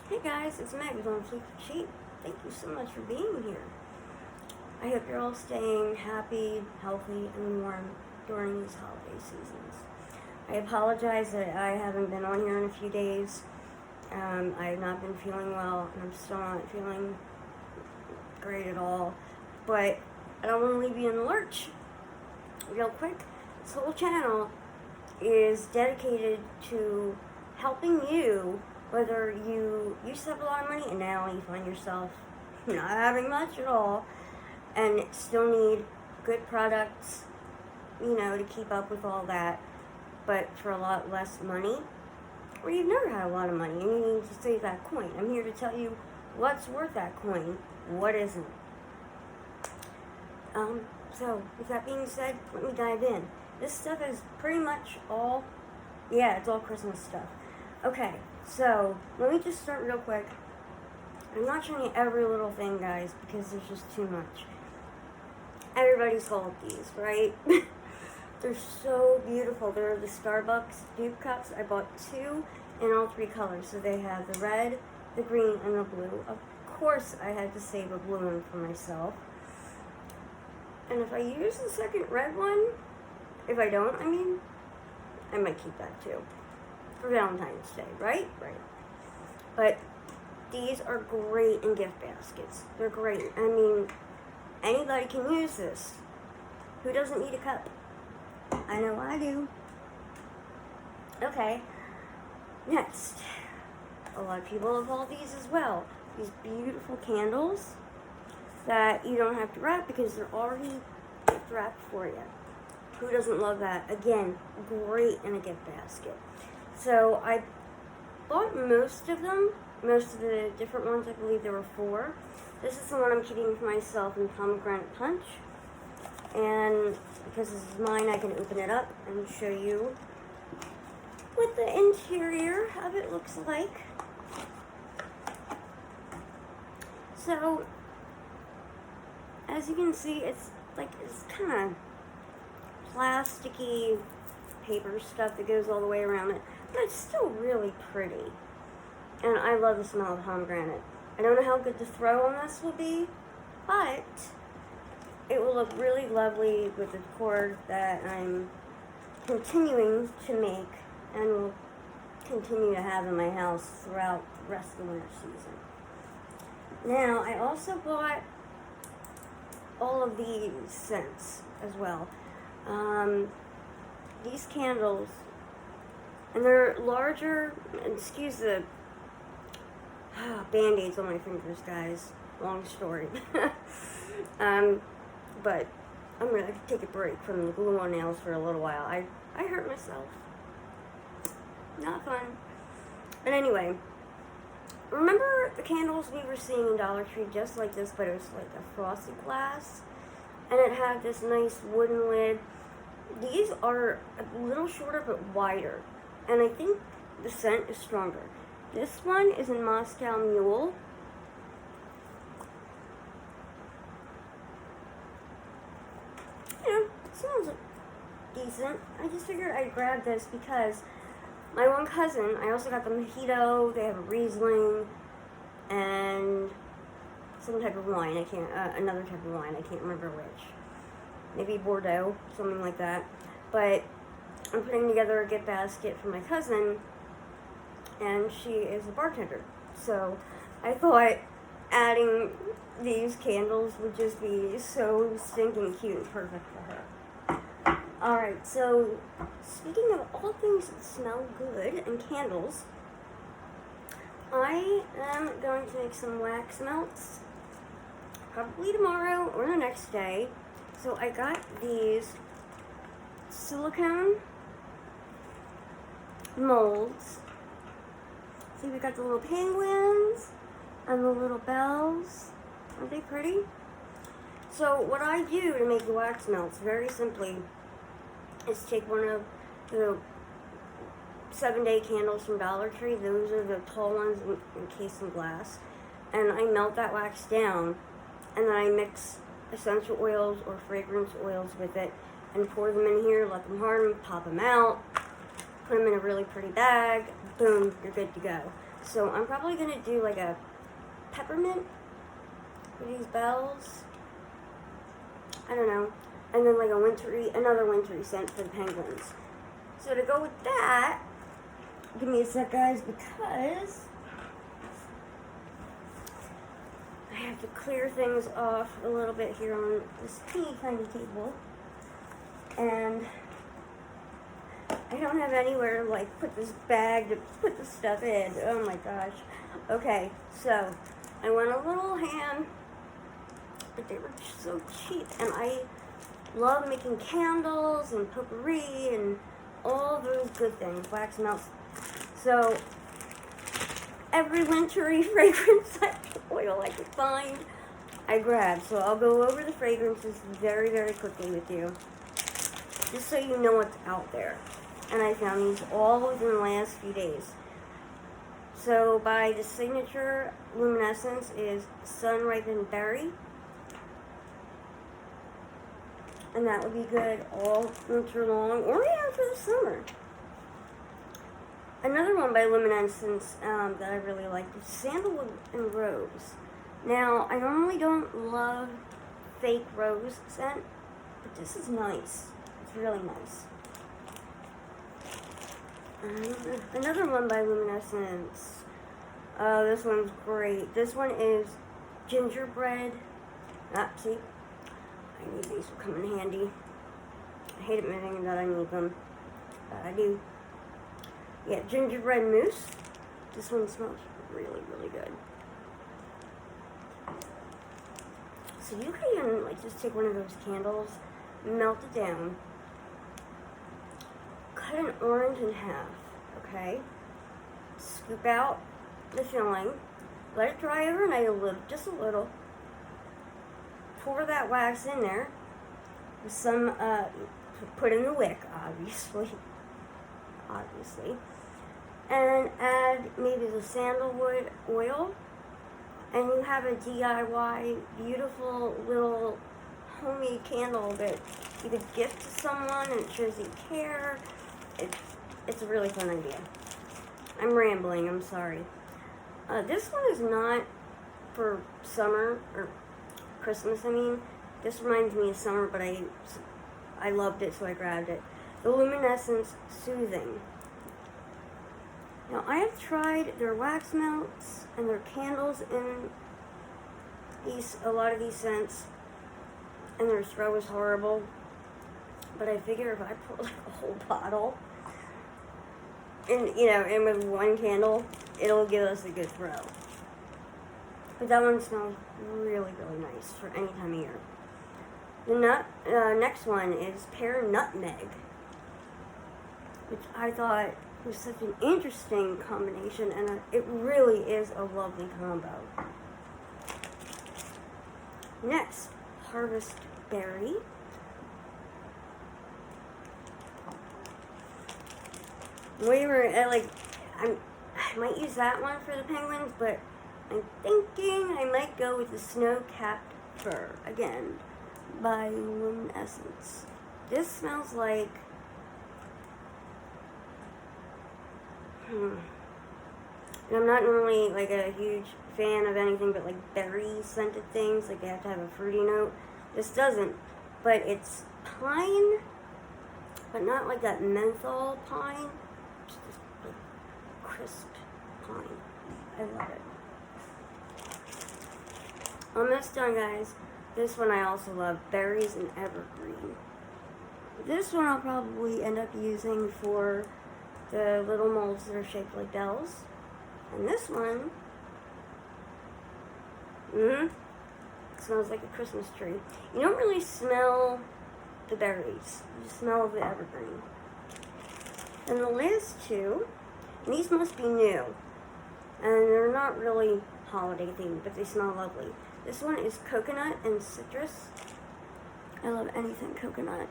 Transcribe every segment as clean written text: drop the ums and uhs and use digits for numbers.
Hey guys, it's Meg with On Fleek Sheep. Thank you so much for being here. I hope you're all staying happy, healthy, and warm during these holiday seasons. I apologize that I haven't been on here in a few days. I have not been feeling well, and I'm still not feeling great at all. But I don't want to leave you in the lurch. Real quick, this whole channel is dedicated to helping you, whether you used to have a lot of money and now you find yourself not having much at all and still need good products, to keep up with all that, but for a lot less money, or you've never had a lot of money and you need to save that coin. I'm here to tell you what's worth that coin, what isn't. So with that being said, let me dive in. This stuff is pretty much all, it's all Christmas stuff. Okay, so let me just start real quick. I'm not showing you every little thing, guys, because there's just too much. Everybody's sold these, right? They're so beautiful. They're the Starbucks dupe cups. I bought two in all three colors. So they have the red, the green, and the blue. Of course, I had to save a blue one for myself. And if I use the second red one, if I don't, I might keep that too. For Valentine's Day, right? Right. But these are great in gift baskets. They're great. Anybody can use this. Who doesn't need a cup? I know I do. Okay. Next. A lot of people have all these as well. These beautiful candles that you don't have to wrap because they're already gift wrapped for you. Who doesn't love that? Again, great in a gift basket. So I bought most of them, most of the different ones. I believe there were 4. This is the one I'm keeping for myself in pomegranate punch. And because this is mine, I can open it up and show you what the interior of it looks like. So, as you can see, it's kind of plasticky paper stuff that goes all the way around it, but it's still really pretty. And I love the smell of pomegranate. I don't know how good the throw on this will be, but it will look really lovely with the cord that I'm continuing to make and will continue to have in my house throughout the rest of the winter season. Now, I also bought all of these scents as well. These candles, and they're larger, excuse the band-aids on my fingers, guys. Long story. But I'm going to take a break from the glue on nails for a little while. I hurt myself. Not fun. But anyway, remember the candles we were seeing in Dollar Tree just like this, but it was like a frosted glass? And it had this nice wooden lid. These are a little shorter but wider. And I think the scent is stronger. This one is in Moscow Mule. It smells decent. I just figured I'd grab this because my one cousin, I also got the mojito, they have a Riesling, and some type of wine. Another type of wine. I can't remember which. Maybe Bordeaux, something like that. But I'm putting together a gift basket for my cousin, and she is a bartender. So I thought adding these candles would just be so stinking cute and perfect for her. Alright, so speaking of all things that smell good and candles, I am going to make some wax melts probably tomorrow or the next day. So I got these silicone molds. See, we got the little penguins and the little bells. Aren't they pretty? So what I do to make the wax melts, very simply, is take one of the 7-day candles from Dollar Tree. Those are the tall ones encased in glass. And I melt that wax down, and then I mix essential oils or fragrance oils with it and pour them in here, let them harden, pop them out, put them in a really pretty bag, boom, you're good to go. So I'm probably going to do like a peppermint for these bells. I don't know. And then like another wintry scent for the penguins. So to go with that, give me a sec, guys, because I have to clear things off a little bit here on this teeny tiny table. And I don't have anywhere to like put this bag to put the stuff in. Oh my gosh. Okay, so I went a little ham, but they were so cheap, and I love making candles and potpourri and all those good things, wax melts. So every wintry fragrance oil I could find, I grabbed. So I'll go over the fragrances very, very quickly with you, just so you know what's out there. And I found these all within the last few days. So by the signature luminescence is Sun Ripened Berry. And that would be good all winter long, or even for the summer. Another one by Luminescence that I really like is Sandalwood and Rose. Now, I normally don't love fake rose scent, but this is nice. It's really nice. Another one by Luminescence. This one's great. This one is Gingerbread. See? I need these to come in handy. I hate admitting that I need them, but I do. Yeah, Gingerbread Mousse. This one smells really, really good. So you can like just take one of those candles, melt it down, cut an orange in half, okay? Scoop out the filling, let it dry overnight just a little. Pour that wax in there with some, put in the wick, obviously, and add maybe the sandalwood oil, and you have a DIY beautiful little homemade candle that you could gift to someone and it shows you care. It's a really fun idea. I'm rambling, I'm sorry. This one is not for summer, or Christmas, I mean. This reminds me of summer, but I loved it, so I grabbed it. The Luminescence Soothing. Now, I have tried their wax melts and their candles in a lot of these scents, and their throw is horrible. But I figure if I put like a whole bottle in with one candle, it'll give us a good throw. But that one smells really, really nice for any time of year. The next one is Pear Nutmeg, which I thought was such an interesting combination, and it really is a lovely combo. Next, Harvest Berry. I might use that one for the penguins, but I'm thinking I might go with the Snow-Capped Fir, again, by Luminescence. This smells like, and I'm not normally like a huge fan of anything but like berry scented things, like they have to have a fruity note. This doesn't, but it's pine, but not like that menthol pine, just this like crisp pine. I love it. Almost done, guys. This one I also love, Berries and Evergreen. This one I'll probably end up using for the little molds that are shaped like bells. And this one, smells like a Christmas tree. You don't really smell the berries. You smell the evergreen. And the last two, and these must be new. And they're not really holiday themed, but they smell lovely. This one is Coconut and Citrus. I love anything coconut.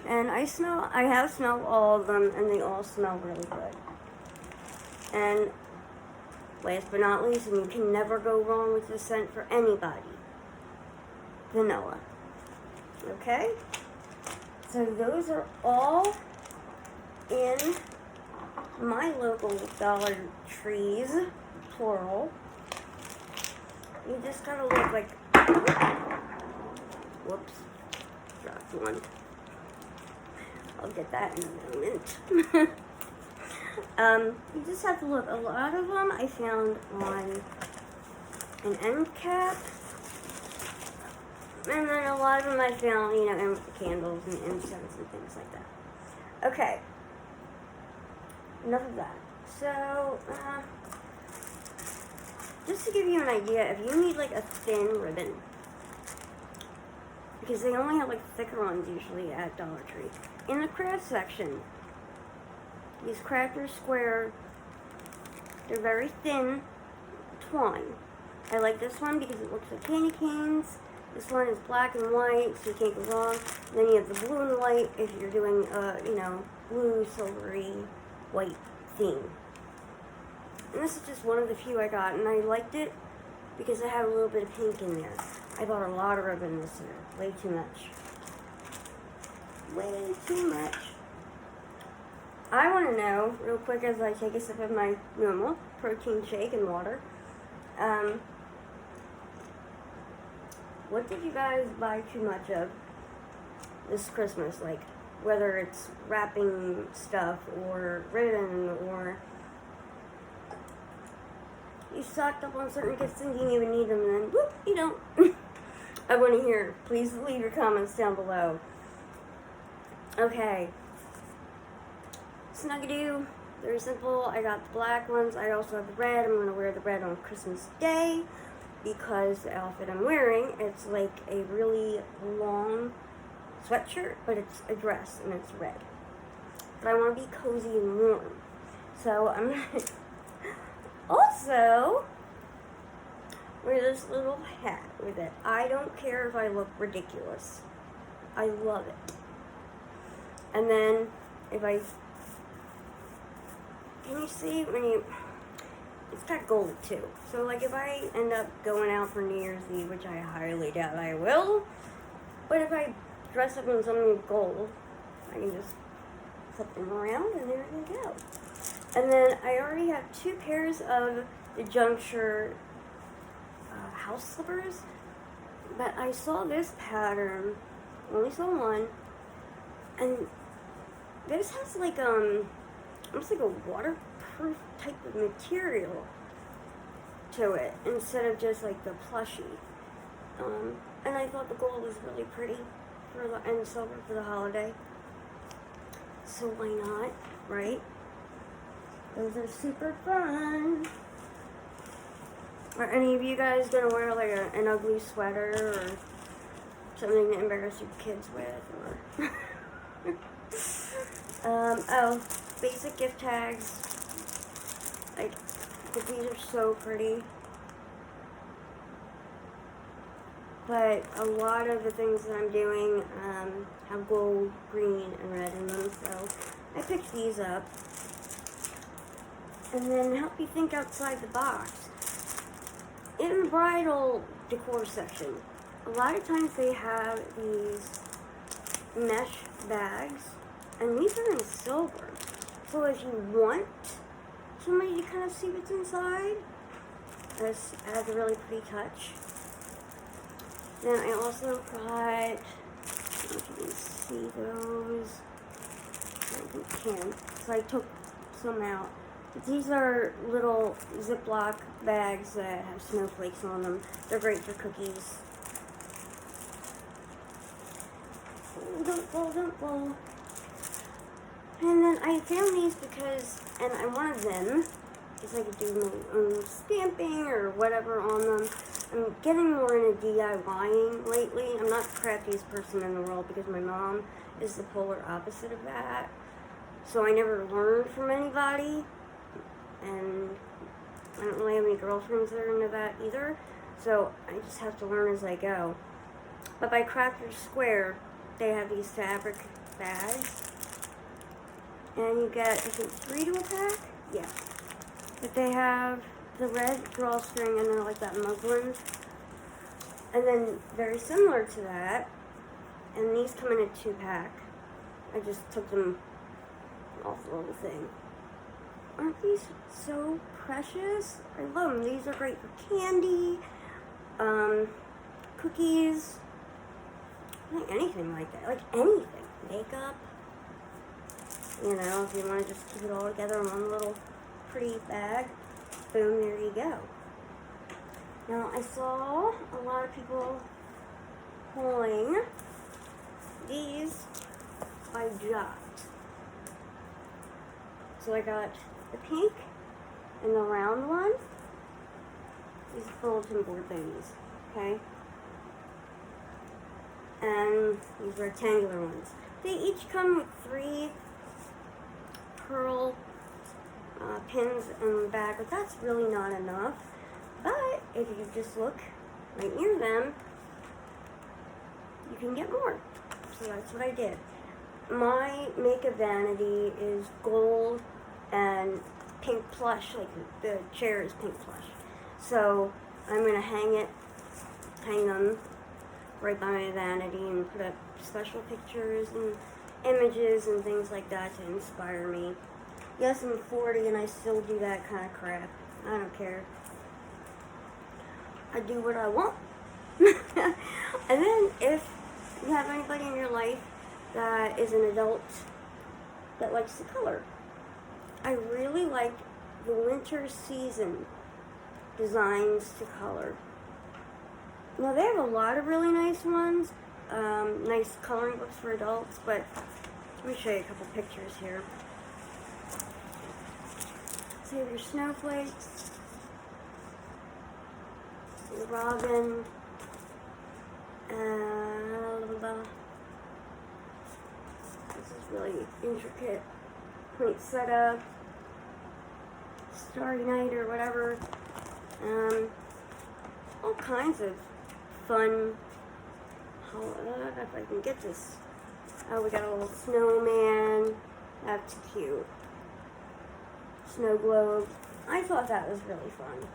And I have smelled all of them, and they all smell really good. And last but not least, and you can never go wrong with this scent for anybody, vanilla. Okay? So those are all in my local Dollar Trees, plural. You just gotta look like, whoops, dropped one. I'll get that in a moment. You just have to look. A lot of them I found on an end cap. And then a lot of them I found, in candles and incense and things like that. Okay. Enough of that. So, just to give you an idea, if you need like a thin ribbon, because they only have like thicker ones usually at Dollar Tree. In the craft section, these Crafter Square, they're very thin twine. I like this one because it looks like candy canes. This one is black and white, so you can't go wrong. And then you have the blue and white if you're doing, blue, silvery, white theme. And this is just one of the few I got, and I liked it because it had a little bit of pink in there. I bought a lot of ribbon this year. Way too much. Way too much. I want to know, real quick as I take a sip of my normal protein shake and water, what did you guys buy too much of this Christmas? Like, whether it's wrapping stuff or ribbon or you stocked up on certain gifts and didn't even need them and then, whoop, you don't. I want to hear. Please leave your comments down below. Okay. Snuggadoo. Very simple. I got the black ones. I also have the red. I'm going to wear the red on Christmas Day because the outfit I'm wearing, it's like a really long sweatshirt, but it's a dress and it's red. But I want to be cozy and warm. So I'm going to also wear this little hat with it. I don't care if I look ridiculous. I love it. And then if I, can you see when you, it's got gold too. So like if I end up going out for New Year's Eve, which I highly doubt I will, but if I dress up in something with gold, I can just flip them around and there you go. And then I already have 2 pairs of the Juncture house slippers, but I saw this pattern, only saw one, and this has like almost like a waterproof type of material to it instead of just like the plushie. And I thought the gold was really pretty for the and silver for the holiday. So why not, right? Those are super fun. Are any of you guys gonna wear like an ugly sweater or something to embarrass your kids with? Or oh, basic gift tags. Like, these are so pretty. But a lot of the things that I'm doing have gold, green, and red in them, so I picked these up. And then help you think outside the box. In the bridal decor section, a lot of times they have these mesh bags, and these are in silver. So if you want somebody to kind of see what's inside, this adds a really pretty touch. Then I also got, I don't know if you can see those, I think you can, so I took some out. These are little Ziploc bags that have snowflakes on them. They're great for cookies. Oh, don't fall, don't fall. And then I found these because, and I wanted them, because I could do my own stamping or whatever on them. I'm getting more into DIYing lately. I'm not the craftiest person in the world because my mom is the polar opposite of that. So I never learned from anybody. And I don't really have any girlfriends that are into that either, so I just have to learn as I go. But by Crafter Square, they have these fabric bags, and you get, I think, 3 to a pack? Yeah. But they have the red drawstring, and they're like that muslin. And then, very similar to that, and these come in a 2-pack. I just took them off the little thing. aren't these so precious? I love them. These are great for candy, cookies, like anything like that. Like anything. Makeup. You know, if you want to just keep it all together in one little pretty bag, boom, there you go. Now, I saw a lot of people pulling these by Jot. So I got the pink and the round one. These bulletin board things, okay? And these rectangular ones. They each come with 3 pearl pins in the back, but that's really not enough. But if you just look right near them, you can get more. So that's what I did. My makeup vanity is gold and pink plush, like the chair is pink plush. So I'm gonna hang them right by my vanity and put up special pictures and images and things like that to inspire me. Yes, I'm 40 and I still do that kind of crap. I don't care. I do what I want. And then if you have anybody in your life that is an adult that likes to color, I really like the winter season designs to color. Now they have a lot of really nice ones, nice coloring books for adults, but let me show you a couple pictures here. Save your snowflakes, your robin, this is really intricate point setup, Starry Night or whatever, all kinds of fun. If I can get this. Oh, we got a little snowman. That's cute. Snow globe. I thought that was really fun.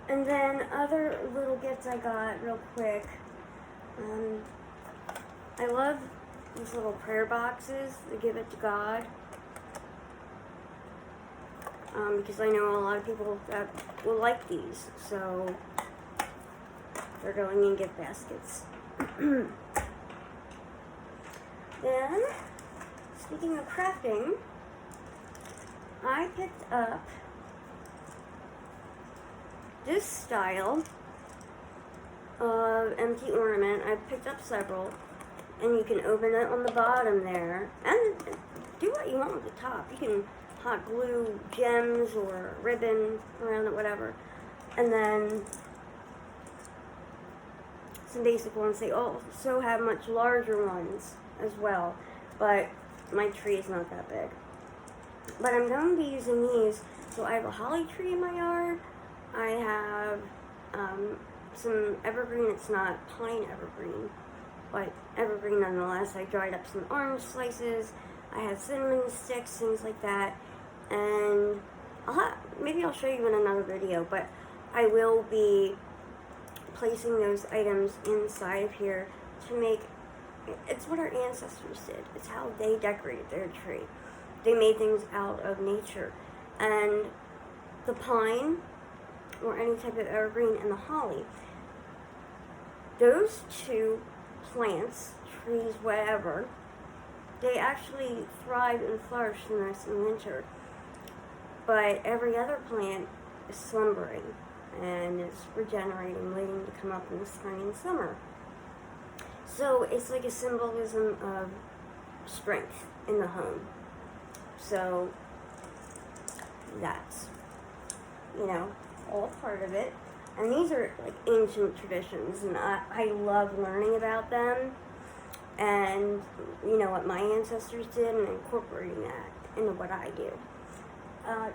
And then other little gifts I got real quick. I love these little prayer boxes that give it to God. Because I know a lot of people that will like these. So they're going in gift baskets. Then, speaking of crafting, I picked up this style of empty ornament. I picked up several, and you can open it on the bottom there, and do what you want with the top. You can hot glue gems or ribbon around it, whatever, and then some basic ones. They also have much larger ones as well, but my tree is not that big. But I'm going to be using these. So I have a holly tree in my yard. I have some evergreen. It's not pine evergreen, but evergreen nonetheless. I dried up some orange slices. I have cinnamon sticks, things like that. And maybe I'll show you in another video, but I will be placing those items inside of here to make, it's what our ancestors did. It's how they decorated their tree. They made things out of nature. And the pine, or any type of evergreen, and the holly, those two plants, trees, whatever, they actually thrive and flourish in the winter. But every other plant is slumbering and is regenerating, waiting to come up in the spring and summer. So it's like a symbolism of strength in the home. So that's, all part of it. And these are like ancient traditions, and I love learning about them and what my ancestors did and incorporating that into what I do.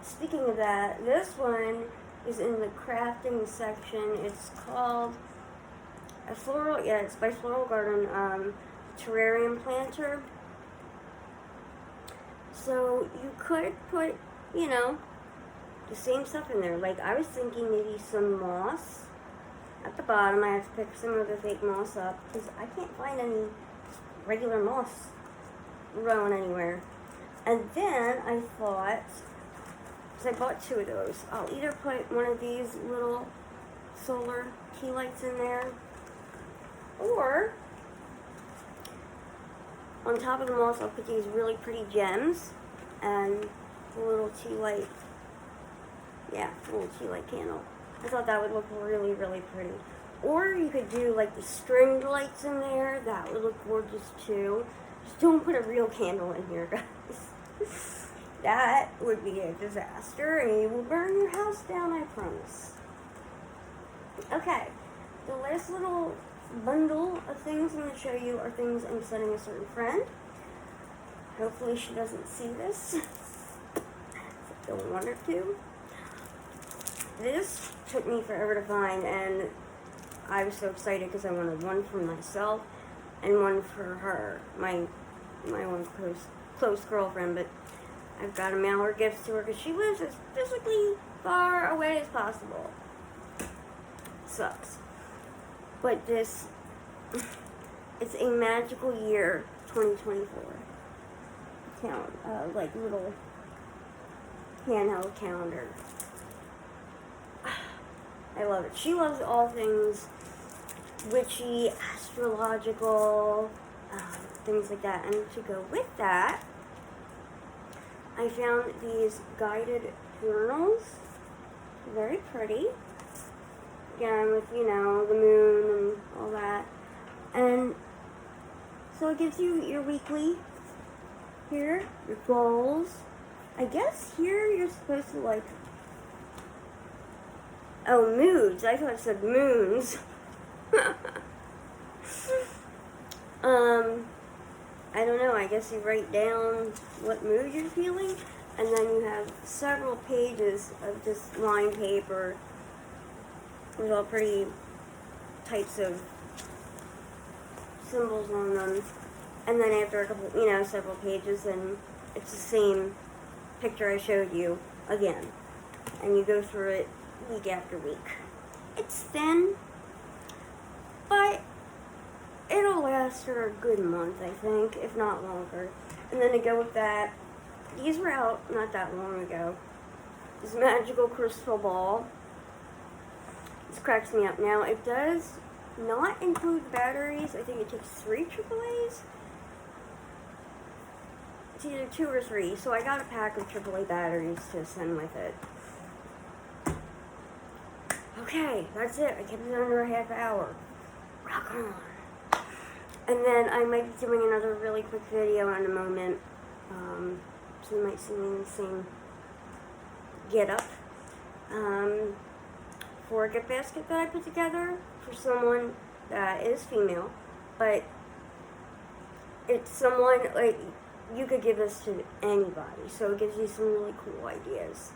Speaking of that, this one is in the crafting section. It's called it's by Floral Garden, terrarium planter. So you could put, the same stuff in there. Like, I was thinking maybe some moss at the bottom. I have to pick some of the fake moss up because I can't find any regular moss growing anywhere. And then I thought, because I bought 2 of those, I'll either put one of these little solar tea lights in there, or on top of them also I'll put these really pretty gems and a little tea light, a little tea light candle. I thought that would look really, really pretty. Or you could do like the stringed lights in there. That would look gorgeous too. Just don't put a real candle in here, guys. That would be a disaster and you will burn your house down, I promise. Okay, the last little bundle of things I'm going to show you are things I'm sending a certain friend. Hopefully she doesn't see this. I don't want her to. This took me forever to find, and I was so excited because I wanted one for myself and one for her, my one close girlfriend, but I've got to mail her gifts to her because she lives as physically far away as possible. Sucks. But this, it's a magical year, 2024. Like little handheld calendar. I love it. She loves all things witchy, astrological, things like that. And to go with that, I found these guided journals. Very pretty. Again, with, the moon and all that. And so it gives you your weekly here, your goals. I guess here you're supposed to moods. I thought it said moons. I don't know. I guess you write down what mood you're feeling, and then you have several pages of just lined paper with all pretty types of symbols on them. And then after a couple, several pages, and it's the same picture I showed you again. And you go through it week after week. It's thin, but it'll last for a good month, I think, if not longer. And then to go with that, these were out not that long ago. This magical crystal ball. This cracks me up. Now, it does not include batteries. I think it takes 3 AAAs. It's either 2 or 3, so I got a pack of AAA batteries to send with it. Okay, that's it. I kept it under a half hour. Rock on. And then I might be doing another really quick video in a moment. So you might see me in the same get-up. For a gift basket that I put together for someone that is female. But it's someone, you could give this to anybody. So it gives you some really cool ideas.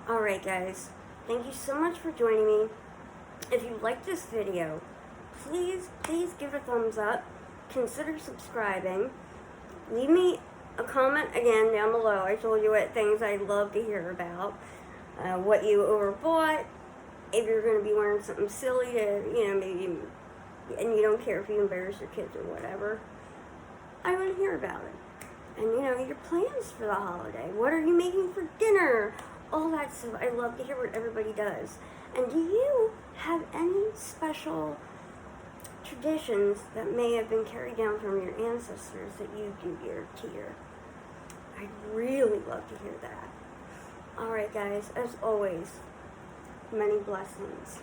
Alright, guys. Thank you so much for joining me. If you like this video, please give it a thumbs up. Consider subscribing. Leave me a comment again down below. I told you what things I'd love to hear about. What you overbought. If you're going to be wearing something silly to, maybe, and you don't care if you embarrass your kids or whatever. I want to hear about it. And, your plans for the holiday. What are you making for dinner? All that stuff. I love to hear what everybody does. And do you have any special traditions that may have been carried down from your ancestors that you do year to year? I'd really love to hear that. Alright, guys, as always, many blessings.